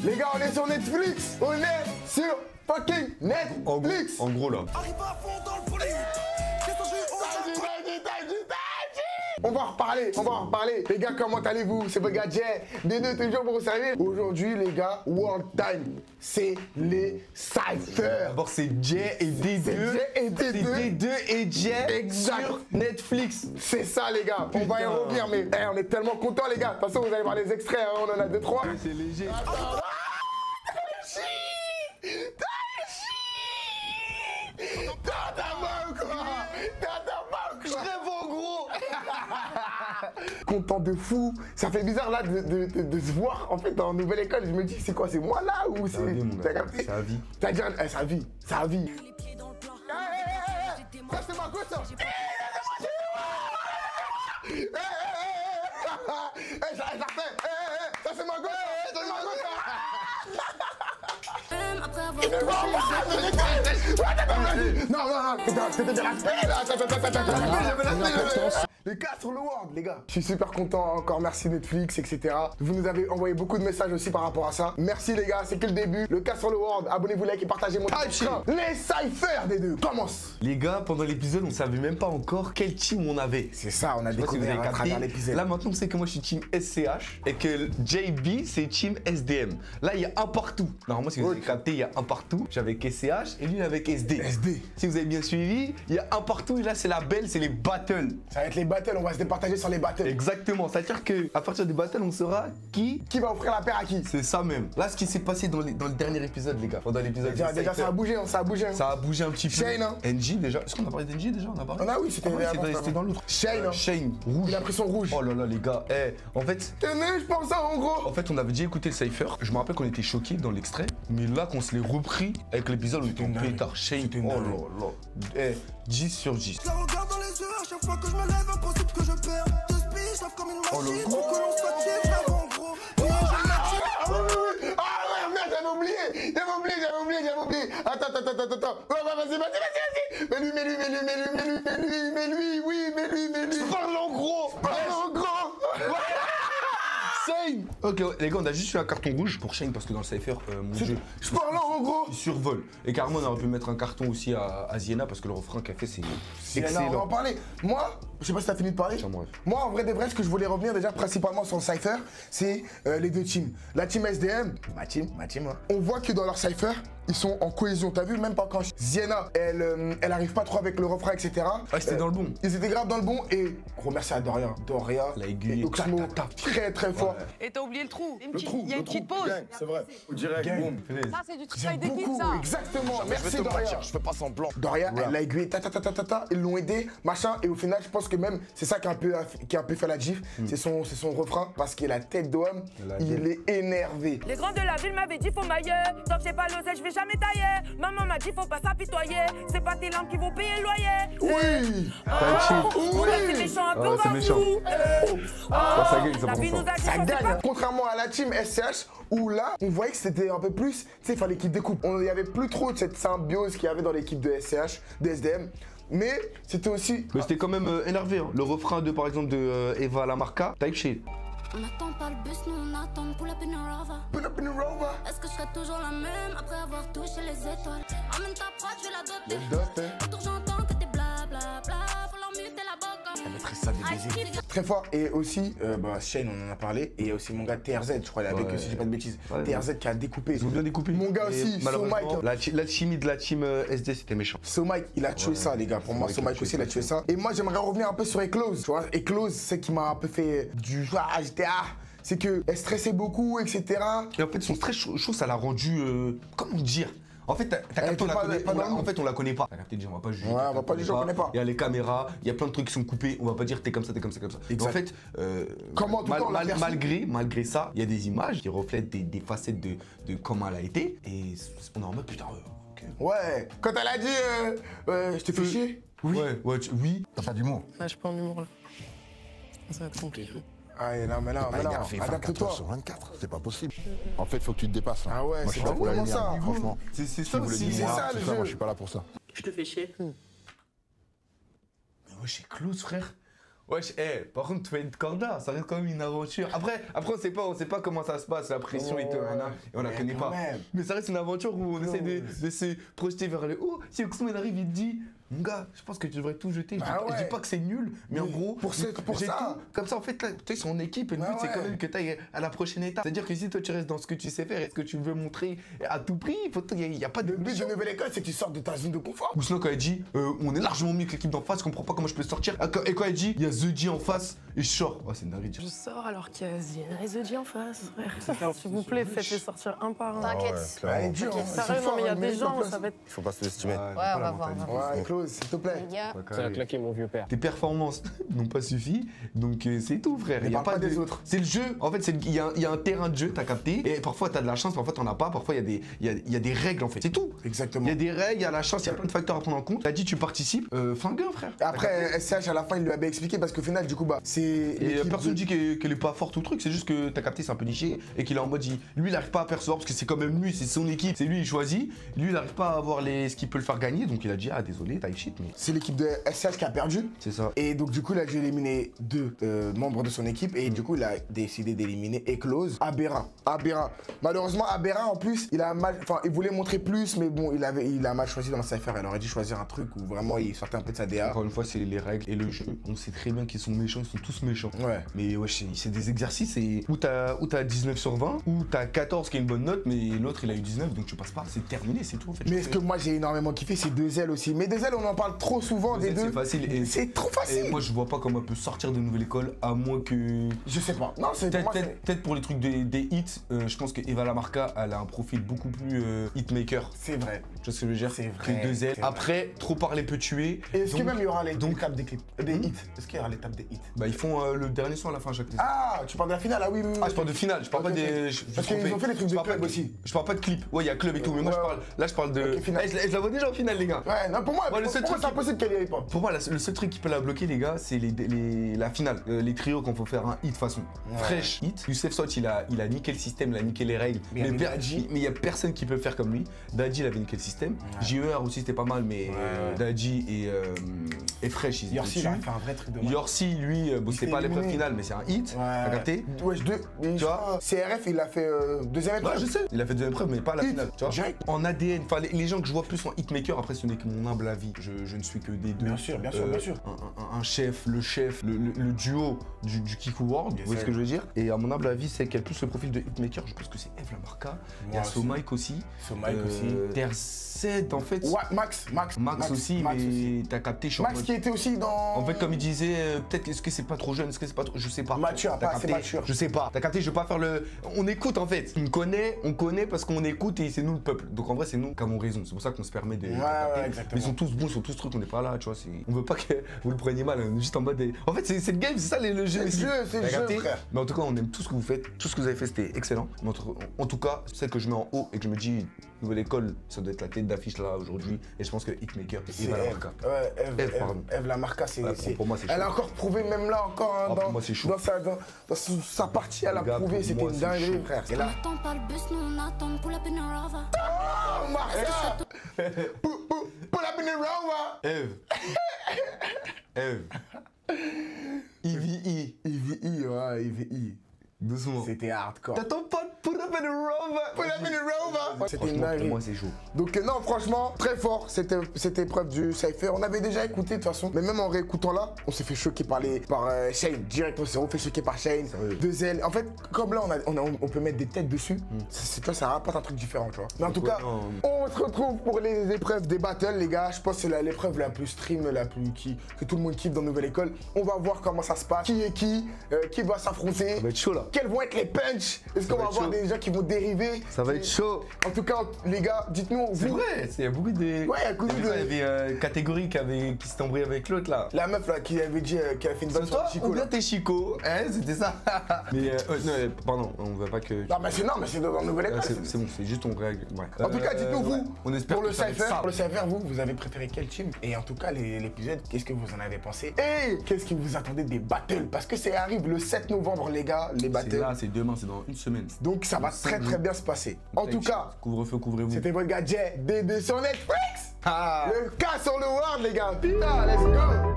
Les gars, on est sur Netflix. On est sur fucking Netflix. En gros là. Arrive à fond dans le police. On va en reparler. Les gars, comment allez-vous? C'est votre gars Jay, D2 toujours pour vous servir. Aujourd'hui, les gars, World Time, c'est les cyphers. D'abord, c'est Jay et D2. C'est D2 et Jay Exact. sur Netflix. C'est ça, les gars. On va y revenir, mais on est tellement contents, les gars. De toute façon, vous allez voir les extraits, hein, on en a 2-3. C'est léger. Content de fou. Ça fait bizarre là de se voir en fait en nouvelle école. Je me dis c'est quoi, c'est moi là ou c'est. T'as capté? C'est à vie. T'as dit sa vie. Sa vie. Ça c'est ma gosse ça. Ça c'est ma gosse. Non, c'était de la spé là. Les cas sur le world, les gars. Je suis super content, encore merci Netflix, etc. Vous nous avez envoyé beaucoup de messages aussi par rapport à ça. Merci les gars, c'est que le début. Le cas sur le world, abonnez-vous, like et partagez mon écran. Les cyphers des deux, commence. Les gars, pendant l'épisode, on savait même pas encore quel team on avait. C'est ça, on a découvert à travers l'épisode. Là maintenant, on sait que moi je suis team SCH et que JB c'est team SDM. Là, il y a un partout. Normalement, si vous avez capté, il y a un partout. J'avais SCH et lui avec SD. Si vous avez bien suivi, il y a un partout et là, c'est la belle, c'est les battles. Ça va être les battles, on va se départager sur les battles. Exactement, c'est-à-dire qu'à partir des battles, on saura qui va offrir la paire à qui. C'est ça même. Là, ce qui s'est passé dans le dernier épisode, les gars. Pendant l'épisode. Déjà, ça a bougé, ça a bougé. Ça a bougé un petit peu. Shane, hein. NJ déjà. Est-ce qu'on a parlé d'NJ déjà? On a parlé. Ah oui, c'était dans l'autre. Shane, Shane, rouge. Il a pris son rouge. Oh là là, les gars. En fait. Tenez, je pense ça en gros. En fait, on avait déjà écouté le cypher. Je me rappelle qu'on était choqués dans l'extrait. Mais là, qu'on se l'est repris avec l'épisode où il était en pétard. Shane. Oh là là. 10 sur 10. Je la regarde dans les yeux à chaque fois que je me lève, impossible que je perds. De speed, je lave comme une machine. Faut que l'on soit chier, vraiment gros. Merde, j'avais oublié. Attends. Vas-y. Mais lui. Je parle en gros. Shane. Ok, les gars, on a juste eu un carton rouge pour Shane parce que dans le cypher, mon jeu. Je parle en gros. Il survole. Et carrément, on aurait pu mettre un carton aussi à Ziena parce que le refrain qu'elle fait, c'est excellent. On va en parler. Moi, je sais pas si t'as fini de parler. Moi, en vrai de vrai, ce que je voulais revenir déjà principalement sur le cypher, c'est les deux teams. La team SDM, ma team. On voit que dans leur cypher, ils sont en cohésion. T'as vu, même pas quand Ziena, elle arrive pas trop avec le refrain, etc. Ouais, c'était dans le bon. Ils étaient grave dans le bon et gros merci à Doria. La aiguille. Oxmo, très fort. Et t'as oublié le trou. Il y a une petite pause. C'est vrai. Direct, boum. Ça, c'est du J'aime travail d'équipe, beaucoup, ça. exactement. Merci Je vais te Doria. mentir, je fais pas semblant. Doria, elle l'a aiguillé, ils l'ont aidé, machin, et au final, je pense que même c'est ça qui a un peu fait la gif, c'est son refrain, parce que la tête d'homme, il est énervé. Les grands de la ville m'avaient dit faut mailler. Tant que j'ai pas l'oseille, je vais jamais tailler. Maman m'a dit faut pas s'apitoyer. C'est pas tes larmes qui vont payer le loyer. Oui. C'est méchant un peu c'est comme méchant. vous. Ça gagne, ça La vie nous a dit Ça faut gagne, pas. contrairement à la team SCH, où là, on voyait que c'était un peu plus, tu sais, il fallait qu'ils découpent. Il n'y avait plus trop de cette symbiose qu'il y avait dans l'équipe de SCH, de SDM. Mais c'était aussi. Mais c'était quand même énervé. Hein. Le refrain de, par exemple, de Eva Lamarca, Type Shit. On n'attend pas le bus, nous on attend pour la Rover. Pull up in a rover. Est-ce que je serai toujours la même après avoir touché les étoiles? Emmène ta prod, je vais la doter. Autour j'entends que t'es blablabla, faut leur muter la boca. Très fort. Et aussi, Shane, on en a parlé. Et il y a aussi mon gars TRZ, je crois, avec, si je dis pas de bêtises. TRZ qui a découpé. Ils ont bien découpé. Mon gars aussi, So Mike. La chimie de la team SD, c'était méchant. So Mike, il a tué ça, les gars. Pour moi, So Mike aussi, il a tué ça. Et moi, j'aimerais revenir un peu sur Eclose. Tu vois, Eclose, c'est qui m'a un peu fait du. C'est qu'elle stressait beaucoup, etc. Et en fait, son stress, je trouve, ça l'a rendu. Comment dire? En fait, t'as capté, on la connaît pas. T'as capté, on va pas juger. Ouais, on va pas juger, on connaît pas. Il y a les caméras, il y a plein de trucs qui sont coupés. On va pas dire t'es comme ça. En fait, malgré ça, il y a des images qui reflètent des facettes de comment elle a été. Et on est en mode putain. Ouais, quand elle a dit je t'ai fait chier. Oui. Oui. T'as pas d'humour. Là, je prends en humour là. Ça va être compliqué. Ah non, mais non, adapte-toi. 24 sur 24, c'est pas possible. En fait, faut que tu te dépasses. Ah ouais, moi, je c'est suis pas pour la vraiment lumière, ça. franchement. C'est ça vous aussi. voulez c'est ça, le jeu. moi, je suis pas là pour ça. Je te fais chier. Mais ouais, j'ai close, frère. Wesh, par contre, tu fais une corda, ça reste quand même une aventure. Après on sait pas comment ça se passe, la pression et tout, et on la connaît pas. Mais ça reste une aventure où on essaie de se projeter vers le haut. Si Oxman arrive, il te dit, mon gars, je pense que tu devrais tout jeter. Je dis pas que c'est nul, mais en gros, pour ça. Tout. Comme ça, en fait, tu sais, c'est en équipe et le but, c'est quand même que tu ailles à la prochaine étape. C'est-à-dire que si toi, tu restes dans ce que tu sais faire et ce que tu veux montrer à tout prix, il n'y a pas de. Le but de nouvelle école, c'est que tu sortes de ta zone de confort. Ou sinon, quand elle dit, on est largement mieux que l'équipe d'en face, je comprends pas comment je peux sortir. Et quand elle dit, il y a The G en face et je sors. Oh, c'est une dinguerie. Je sors alors qu'il y a The G en face, frère. S'il vous plaît, faites-les sortir un par un. T'inquiète. Sérieusement, mais il y a des gens, ça va être. Il faut pas se estimer. Ouais, on va voir. Ouais, Close, s'il te plaît. Ça a claqué mon vieux père. Tes performances n'ont pas suffi, donc c'est tout, frère. Il n'y a pas des autres. C'est le jeu. En fait, il y a un terrain de jeu, t'as capté. Et parfois, t'as de la chance, parfois, t'en as pas. Parfois, il y a des règles, en fait. C'est tout. Exactement. Il y a des règles, il y a la chance, il y a plein de facteurs à prendre en compte. T'as dit, tu participes. Fin frère. Après, SCH, à la fin, il lui avait expliqué parce qu'au final, du coup, c'est. Et personne dit qu'elle est pas forte ou truc. C'est juste que t'as capté, c'est un peu niché. Et qu'il est en mode, lui, il arrive pas à percevoir parce que c'est quand même lui, c'est son équipe. C'est lui, il choisit. Lui, il arrive pas à avoir ce qui peut le faire gagner. Donc, il a dit, désolé, type shit. Mais c'est l'équipe de SCH qui a perdu. C'est ça. Et donc, du coup, il a dû éliminer 2 membres de son équipe. Et du coup, il a décidé d'éliminer Eclose, Aberrin. Malheureusement, Aberrin, en plus, il voulait montrer plus, mais bon, il a mal choisi dans la cypher. Il aurait dû choisir un truc où vraiment il sortait un peu de sa DA. Encore une fois, c'est les règles et le jeu. On sait très bien qu'ils sont méchants, ils sont tous méchants. Ouais. Mais ouais, c'est des exercices où t'as 19 sur 20, ou t'as 14 qui est une bonne note, mais l'autre il a eu 19, donc tu passes pas. C'est terminé, c'est tout en fait. Mais ce que moi j'ai énormément kiffé, c'est 2L aussi. Mais 2L, on en parle trop souvent des deux. C'est facile. C'est trop facile. Et moi, je vois pas comment elle peut sortir de nouvelle école, à moins que. Je sais pas. Non, c'est peut-être pour les trucs des hits. Je pense que Eva Lamarca, elle a un profil beaucoup plus hitmaker. C'est vrai. Tu vois ce que je veux dire? C'est vrai. Que 2L. Après, trop parler peut tuer. Et est-ce que même il y aura les étapes des clips, des hits? Est-ce qu'il y aura l'étape des hits? Bah, ils font le dernier son à la fin à chaque. Ah, tu parles de la finale? Ah oui. Ah, je parle de finale. Je parle pas des. Parce qu'ils ont fait les trucs de club aussi. Je parle pas de clip. Ouais, il y a club et tout. Mais moi, je parle de. Je la vois déjà au final, les gars. Ouais, non, pour moi, c'est impossible qu'elle y aille pas. Pour moi, le seul truc qui peut la bloquer, les gars, c'est la finale. Les trios qu'on faut faire un hit façon. Fresh hit. Youssef Sot, il a niqué le système, il a niqué les règles. Mais il y a personne qui peut faire comme lui. Dadji, il avait niqué le système. JER aussi, c'était pas mal, mais Dadji et Fresh, ils Yorsi, il a fait un vrai truc de mal. Yorsi, lui, c'était pas l'épreuve finale, mais c'est un hit. T'as capté? Ouais, tu vois, CRF, il a fait deuxième épreuve. Ouais, je sais. Il a fait deuxième épreuve, mais pas la finale. Tu vois? En ADN, enfin, les gens que je vois plus en hitmaker, après, ce n'est que mon humble avis. Je ne suis que des deux. Bien sûr. Un chef, le duo du Kiku World, vous voyez ce que je veux dire? Et à mon humble avis, c'est qu'elle plus le profil de hitmaker, je pense que c'est Eve Lamarca. Il y a Somike aussi. Tercet, en fait. Ouais, Max aussi, mais t'as capté. Max qui était aussi dans. En fait, comme il disait, peut-être est-ce que c'est pas trop jeune, est-ce que c'est pas trop. Je sais pas. Mature, pas assez mature. Je sais pas. T'as capté, je veux pas faire le. On écoute en fait. On connaît parce qu'on écoute et c'est nous le peuple. Donc en vrai, c'est nous qui avons raison. C'est pour ça qu'on se permet de. Ouais, exactement. Mais ils sont tous bons, ils sont tous trucs, on n'est pas là, tu vois. On veut pas que vous le preniez mal, on est juste en mode. En fait, c'est le game, c'est ça le jeu. C'est le jeu, frère. Mais en tout cas, on aime tout ce que vous faites. Tout ce que vous avez fait, c'était excellent. Mais en tout cas, celle que je mets en haut et que je me dis, nouvelle école, ça doit être la tête d'affiche là aujourd'hui. Et je pense que Hitmaker, c'est Eva Lamarca. Ouais, Eve Lamarca, c'est. Pour moi, c'est chaud. Elle a encore prouvé, même là, encore dans sa partie, elle a prouvé, c'était une dinguerie, frère. On attend pas le bus, nous on attend pour la Benarava. Oh, Marca! Pour la Benarava! Eve. EVE. EVE. Doucement. C'était hardcore. T'attends pas pour la Benarava. C'était une dinguerie. Pour moi, c'est chaud. Donc non, franchement, très fort cette épreuve du cypher. On avait déjà écouté de toute façon, mais même en réécoutant là, on s'est fait choquer par Shane. Direct, on s'est fait choquer par Shane. 2L. En fait, comme là, on peut mettre des têtes dessus. Tu vois, ça rapporte un truc différent, tu vois. Mais en tout cas, on se retrouve pour les épreuves des battles, les gars. Je pense que c'est l'épreuve la plus stream, que tout le monde kiffe dans Nouvelle École. On va voir comment ça se passe. Qui est qui va s'affronter. Ça va être chaud là. Quels vont être les punchs? Est-ce qu'on va avoir des gens qui vont dériver? Ça va être chaud. En tout cas, les gars, dites-nous. C'est vrai, il y a beaucoup de. Ouais, il y avait catégorie qui s'est embrouillée avec l'autre là. La meuf là qui avait dit qu'elle a fait une bonne sur Chico. Ou bien t'es Chico, c'était ça. Mais non, pardon, on veut pas que. Non, mais c'est dans Nouvelle École. C'est bon, c'est juste on règle. En tout cas, dites-nous vous. On espère pour le cypher, vous avez préféré quel team? Et en tout cas, l'épisode, qu'est-ce que vous en avez pensé? Et qu'est-ce que vous attendez des battles? Parce que ça arrive le 7 novembre, les gars, les battles. C'est là, c'est demain, c'est dans une semaine. Donc ça va très bien se passer. En tout cas, couvre-feu, couvrez-vous. C'était votre gars Jay, DD sur Netflix. Le cas sur le world, les gars. Putain, let's go.